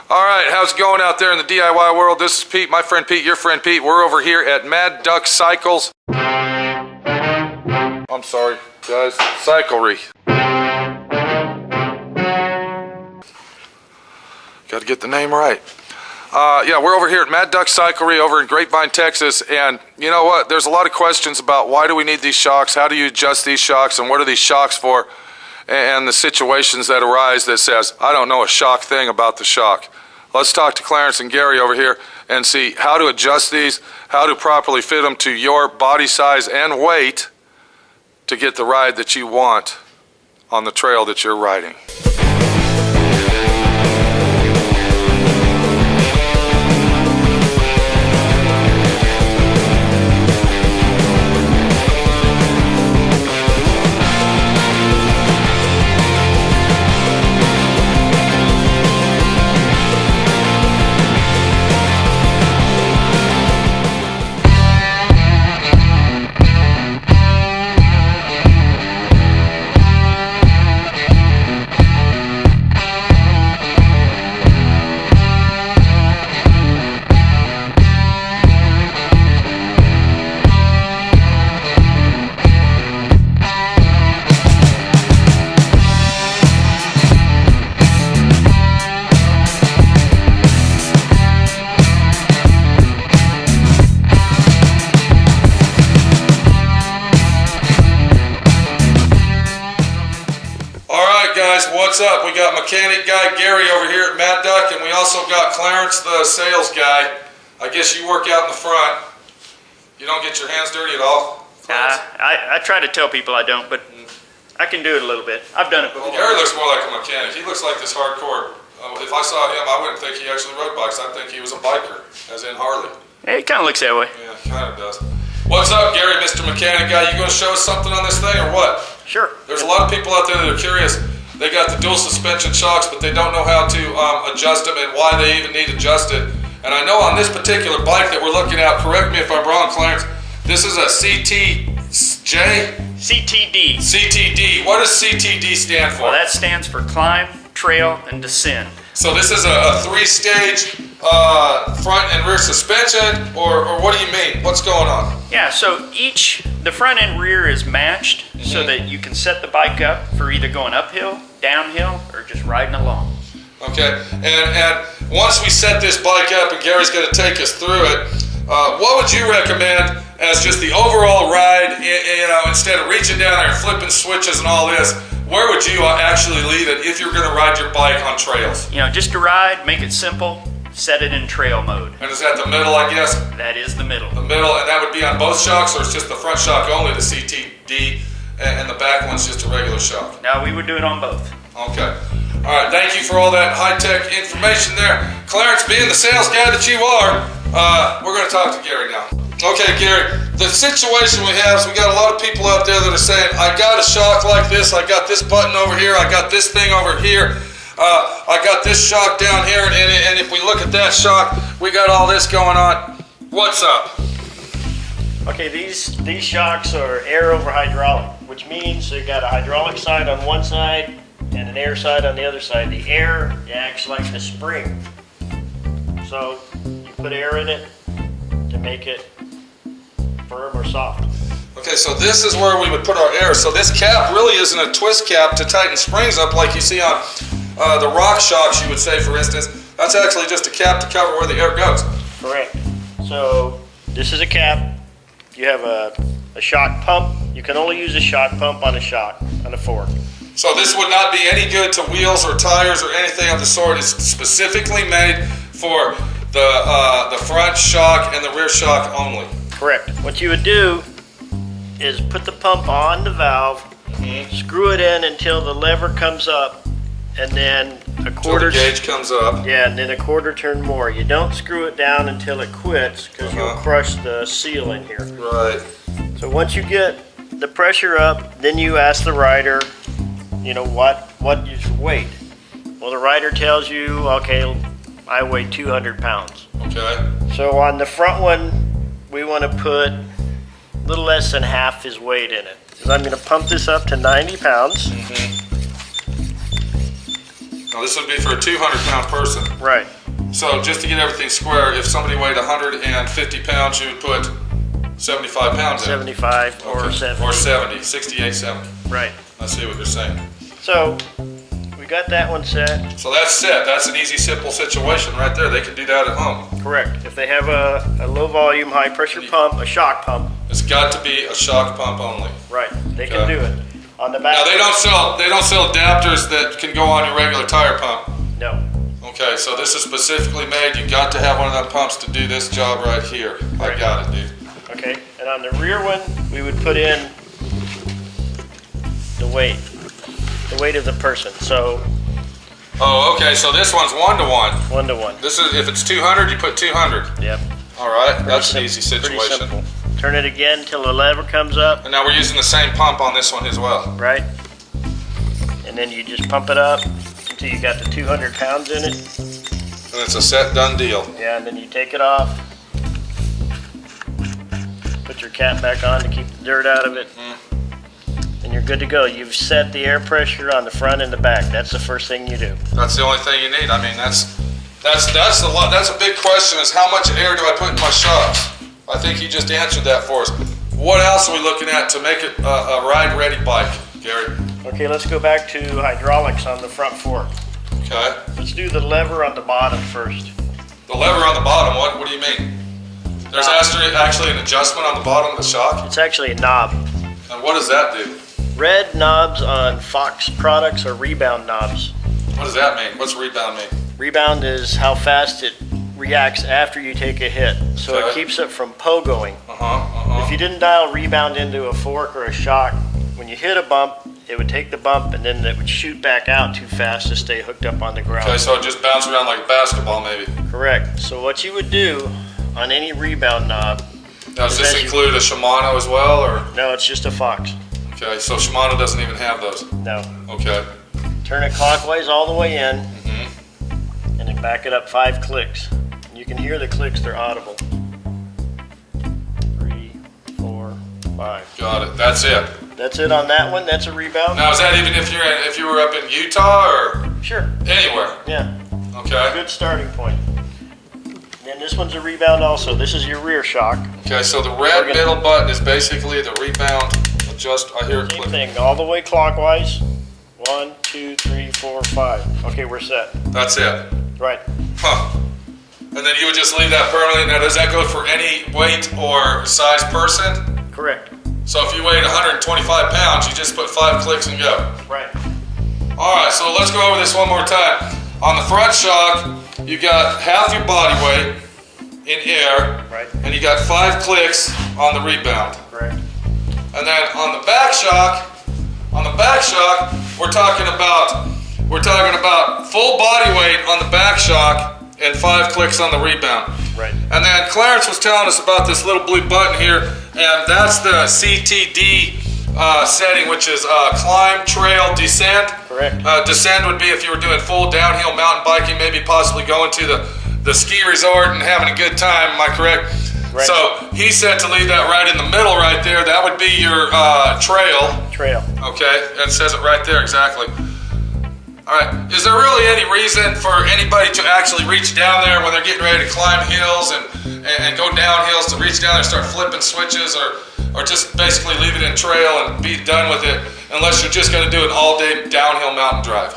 All right, how's it going out there in the DIY world? This is Pete, my friend Pete, your friend Pete. We're over here at Mad Duck Cycles. I'm sorry, guys. Cyclery. Got to get the name right. Yeah, we're over here at Mad Duck Cyclery over in Grapevine, Texas. And you know what? There's a lot of questions about why do we need these shocks? How do you adjust these shocks? And what are these shocks for? And the situations that arise that says, I don't know a shock thing about the shock. Let's talk to Clarence and Gary over here and see how to adjust these, how to properly fit them to your body size and weight to get the ride that you want on the trail that you're riding. What's up? We got mechanic guy Gary over here at Mad Duck, and we also got Clarence, the sales guy. I guess you work out in the front. You don't get your hands dirty at all? I try to tell people I don't, but I can do it a little bit. I've done it before. Gary looks more like a mechanic. He looks like this hardcore. If I saw him, I wouldn't think he actually rode bikes. I'd think he was a biker, as in Harley. Yeah, he kind of looks that way. Yeah, he kind of does. What's up, Gary, Mr. Mechanic Guy? You going to show us something on this thing or what? Sure. There's a lot of people out there that are curious. They got the dual suspension shocks, but they don't know how to adjust them and why they even need adjusted. And I know on this particular bike that we're looking at, correct me if I'm wrong, Clarence, this is a CTJ? CTD. CTD. What does CTD stand for? Well, that stands for climb, trail, and descend. So this is a three-stage front and rear suspension, or what do you mean? What's going on? Yeah, so the front and rear is matched so that you can set the bike up for either going uphill, downhill, or just riding along. Okay, and once we set this bike up, and Gary's going to take us through it, what would you recommend as just the overall ride, you know, instead of reaching down there and flipping switches and all this? Where would you actually leave it if you're going to ride your bike on trails? You know, just to ride, make it simple, set it in trail mode. And is that the middle, I guess? That is the middle. The middle, and that would be on both shocks, or it's just the front shock only, the CTD, and the back one's just a regular shock? No, we would do it on both. Okay. All right, thank you for all that high-tech information there. Clarence, being the sales guy that you are, we're going to talk to Gary now. Okay, Gary, the situation we have is we got a lot of people out there that are saying, I got a shock like this, I got this button over here, I got this thing over here, I got this shock down here, and if we look at that shock, we got all this going on. What's up? Okay, these shocks are air over hydraulic, which means they got a hydraulic side on one side and an air side on the other side. The air acts like the spring. So you put air in it to make it firm or soft. Okay, so this is where we would put our air. So this cap really isn't a twist cap to tighten springs up like you see on the rock shocks, you would say, for instance. That's actually just a cap to cover where the air goes. Correct. So this is a cap. You have a shock pump. You can only use a shock pump on a shock, on a fork. So this would not be any good to wheels or tires or anything of the sort. It's specifically made for the front shock and the rear shock only. Correct. What you would do is put the pump on the valve, screw it in until the lever comes up, and then a quarter the gauge comes up. Yeah, and then a quarter turn more. You don't screw it down until it quits, because you'll crush the seal in here. Right. So once you get the pressure up, then you ask the rider, you know, what is your weight? Well, the rider tells you, okay, I weigh 200 pounds. Okay. So on the front one, we want to put a little less than half his weight in it. Because I'm going to pump this up to 90 pounds. Now this would be for a 200-pound person. Right. So just to get everything square, if somebody weighed 150 pounds, you would put 75 pounds in. 75 or Okay. 70. Or 70, 68, 70. Right. I see what you're saying. So we got that one set. So that's set. That's an easy, simple situation right there. They can do that at home. Correct. If they have a low volume, high pressure pump, a shock pump. It's got to be a shock pump only. Right. They can Okay. do it. On the back. Now they don't sell adapters that can go on your regular tire pump. No. Okay, so this is specifically made. You got to have one of them pumps to do this job right here. I Right. got it, dude. Okay. And on the rear one, we would put in the weight of the person. So Oh, okay. So this one's 1-to-1. 1-to-1. This is if it's 200, you put 200. Yep. All right, that's an Pretty easy Pretty situation. simple. Turn it again until the lever comes up. And now we're using the same pump on this one as well. Right. And then you just pump it up until you got the 200 pounds in it. And it's a set, done deal. Yeah, and then you take it off. Put your cap back on to keep the dirt out of it. And you're good to go. You've set the air pressure on the front and the back. That's the first thing you do. That's the only thing you need. I mean, that's a lot. That's a big question: is how much air do I put in my shocks? I think you just answered that for us. What else are we looking at to make it a ride-ready bike, Gary? Okay, let's go back to hydraulics on the front fork. Okay. Let's do the lever on the bottom first. The lever on the bottom. What do you mean? There's actually an adjustment on the bottom of the shock. It's actually a knob. And what does that do? Red knobs on Fox products are rebound knobs. What does that mean? What's rebound mean? Rebound is how fast it reacts after you take a hit. So it Okay. keeps it from pogoing. Uh-huh. If you didn't dial rebound into a fork or a shock, when you hit a bump, it would take the bump and then it would shoot back out too fast to stay hooked up on the ground. Okay, so it just bounces around like a basketball, maybe. Correct. So what you would do on any rebound knob, Now, does this As you- include a Shimano as well, or? no, it's just a Fox. Okay, so Shimano doesn't even have those. No. Okay. Turn it clockwise all the way in Mm-hmm. and then back it up 5 clicks. And you can hear the clicks, they're audible. 3, 4, 5. Got it. That's it. That's it on that one. That's a rebound. Now, is that even if you were up in Utah or Sure. anywhere? Yeah. Okay. Good starting point. Then this one's a rebound also. This is your rear shock. Okay, so the red middle button is basically the rebound adjust. I hear it Same click. thing, all the way clockwise. 1, 2, 3, 4, 5. Okay, we're set. That's it. Right. Huh. And then you would just leave that permanently. Now, does that go for any weight or size person? Correct. So if you weighed 125 pounds, you just put 5 clicks and go. Right. All right, so let's go over this one more time. On the front shock, you got half your body weight in air, Right. and you got 5 clicks on the rebound. Correct. And then on the back shock, we're talking about full body weight on the back shock and 5 clicks on the rebound. Right. And then Clarence was telling us about this little blue button here, and that's the CTD setting, which is climb, trail, descend. Correct. Descend would be if you were doing full downhill mountain biking, maybe possibly going to the ski resort and having a good time. Am I correct? Right. So he said to leave that right in the middle right there. That would be your trail. Trail. Okay, and it says it right there exactly. All right, is there really any reason for anybody to actually reach down there when they're getting ready to climb hills and go down hills, to reach down there and start flipping switches, or just basically leave it in trail and be done with it, unless you're just going to do an all-day downhill mountain drive?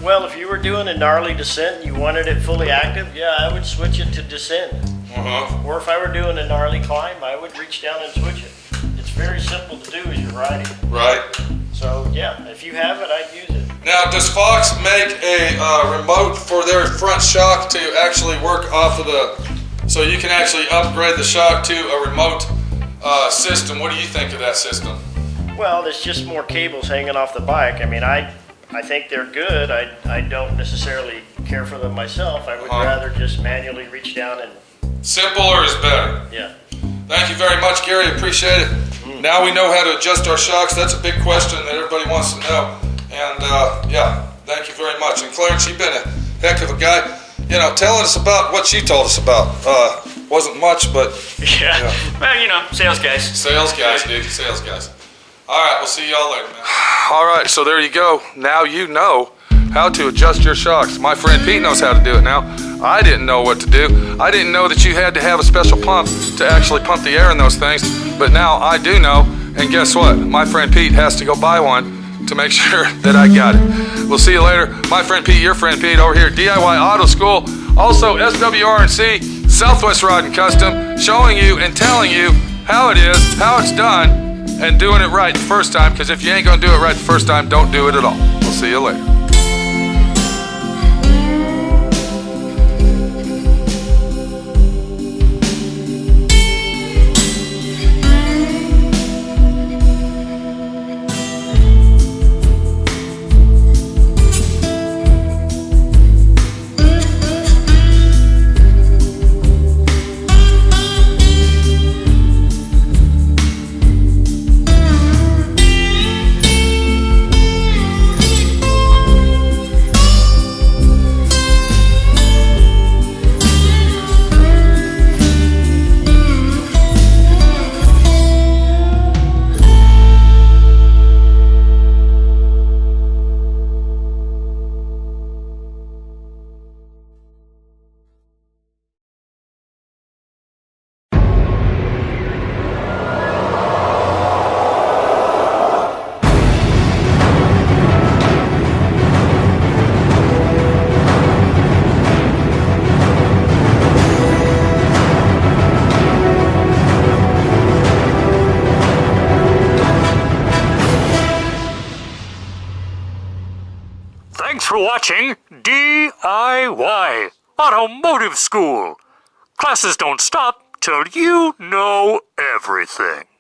Well, if you were doing a gnarly descent and you wanted it fully active, yeah, I would switch it to descend. Uh-huh. Or if I were doing a gnarly climb, I would reach down and switch it. It's very simple to do as you're riding. Right. So yeah, if you have it, I'd use it. Now, does Fox make a remote for their front shock to actually work off of so you can actually upgrade the shock to a remote system? What do you think of that system? Well, there's just more cables hanging off the bike. I mean, I think they're good. I don't necessarily care for them myself. I would rather just manually reach down and, Simpler is better. yeah. Thank you very much, Gary. Appreciate it. Now we know how to adjust our shocks. That's a big question that everybody wants to know. And yeah, thank you very much. And Clarence, you've been a heck of a guy. You know, telling us about what you told us about. Wasn't much, but Yeah. Well, you know, sales guys. sales guys, dude. Sales guys. All right, we'll see y'all later, man. All right, so there you go. Now you know how to adjust your shocks. My friend Pete knows how to do it now. I didn't know what to do. I didn't know that you had to have a special pump to actually pump the air in those things, but now I do know, and guess what? My friend Pete has to go buy one to make sure that I got it. We'll see you later. My friend Pete, your friend Pete, over here at DIY Auto School. Also, SWRNC, Southwest Rod and Custom, showing you and telling you how it is, how it's done, and doing it right the first time, because if you ain't gonna do it right the first time, don't do it at all. We'll see you later. Thanks for watching DIY Automotive School. Classes don't stop till you know everything.